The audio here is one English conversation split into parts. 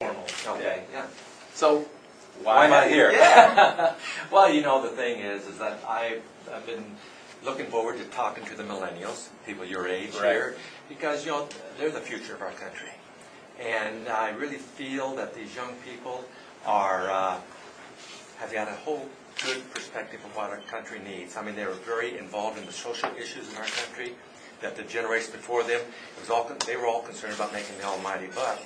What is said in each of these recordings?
Normal. Okay, yeah. So Why am I here? Yeah. Well, you know, the thing is that I've been looking forward to talking to the millennials, people your age here, because, you know, they're the future of our country. And I really feel that these young people are, have got a whole good perspective of what our country needs. I mean, they were very involved in the social issues in our country, that the generation before them, they were all concerned about making the almighty buck.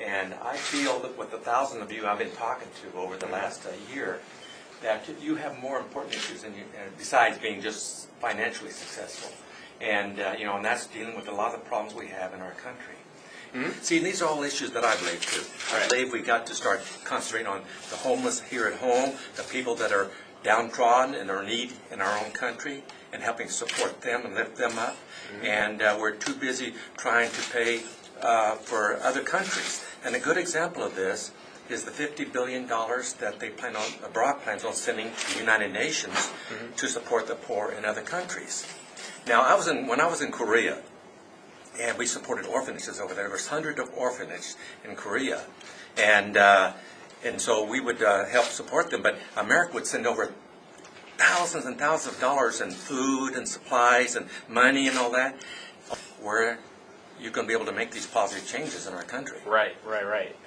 And I feel that with the thousands of you I've been talking to over the last year, that you have more important issues than you, besides being just financially successful. And, you know, and that's dealing with a lot of the problems we have in our country. See, these are all issues that I believe too. I believe we've got to start concentrating on the homeless here at home, the people that are downtrodden and are in need in our own country, and helping support them and lift them up. And we're too busy trying to pay for other countries. And a good example of this is the $50 billion that they plan on, Barack plans on sending to the United Nations to support the poor in other countries. Now, when I was in Korea, and we supported orphanages over there. There was hundreds of orphanages in Korea, and so we would help support them. But America would send over thousands and thousands of dollars in food and supplies and money and all that. Where you're going to be able to make these positive changes in our country. Right.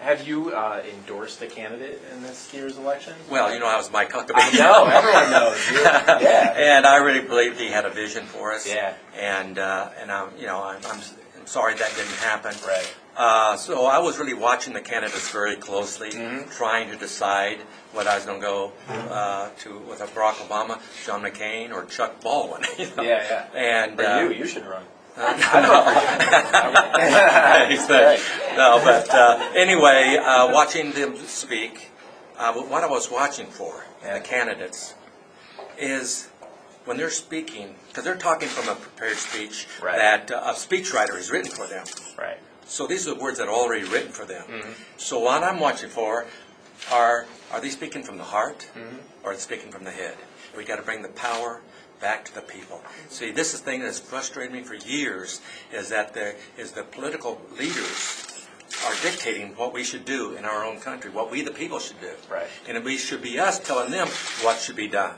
Have you endorsed a candidate in this year's election? Well, you know, I was Mike Huckabee. No, everyone knows. Yeah. And I really believed he had a vision for us. Yeah. And I'm, you know, I'm sorry that didn't happen. Right. So I was really watching the candidates very closely, trying to decide what I was going to go to with Barack Obama, John McCain, or Chuck Baldwin. You know? Yeah. And you should run. No, but anyway, watching them speak, what I was watching for, the candidates, is when they're speaking, because they're talking from a prepared speech that a speechwriter has written for them. Right. So these are the words that are already written for them. So what I'm watching for are they speaking from the heart, or are they speaking from the head? We got to bring the power back to the people. See, this is the thing that's frustrated me for years, is that the political leaders are dictating what we should do in our own country, what we the people should do. Right. And it should be us telling them what should be done.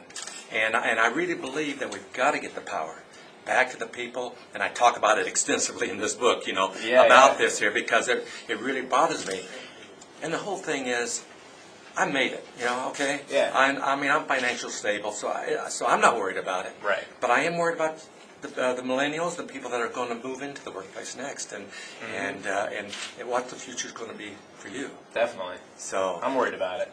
And I really believe that we've got to get the power back to the people, and I talk about it extensively in this book, you know, about this here, because it really bothers me. And the whole thing is, I made it, you know, okay? Yeah. I mean, I'm financially stable, so I'm not worried about it. Right. But I am worried about the millennials, the people that are going to move into the workplace next, and what the future is going to be for you. Definitely. So I'm worried about it.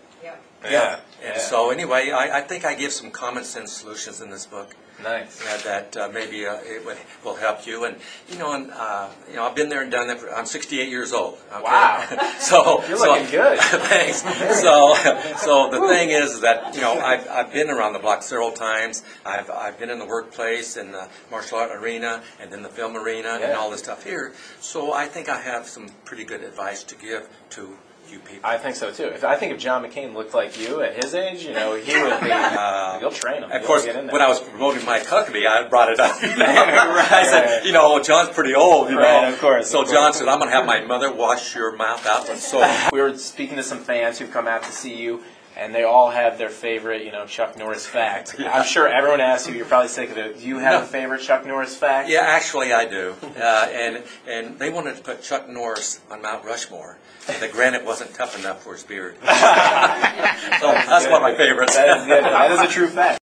Yeah. And so anyway, I think I give some common sense solutions in this book. Nice. That maybe it will help you. And you know, I've been there and done that. I'm 68 years old. Okay? Wow. You're looking good. Thanks. So the thing is that, you know, I've been around the block several times. I've been in the workplace, in the martial art arena, and then the film arena, and all this stuff here. So I think I have some pretty good advice to give to you people. I think so too. I think if John McCain looked like you at his age, you know, he would be. You'll train him. Of course, when I was promoting Mike Huckabee, I brought it up. I said, you know, John's pretty old, you know. Right, of course. So John said, I'm going to have my mother wash your mouth out with soap. We were speaking to some fans who've come out to see you, and they all have their favorite, you know, Chuck Norris fact. I'm sure everyone asks you, you're probably sick of it. Do you have a favorite Chuck Norris fact? Yeah, actually I do. And they wanted to put Chuck Norris on Mount Rushmore. The granite wasn't tough enough for his beard. So that's one of my favorites. That is good. That is a true fact.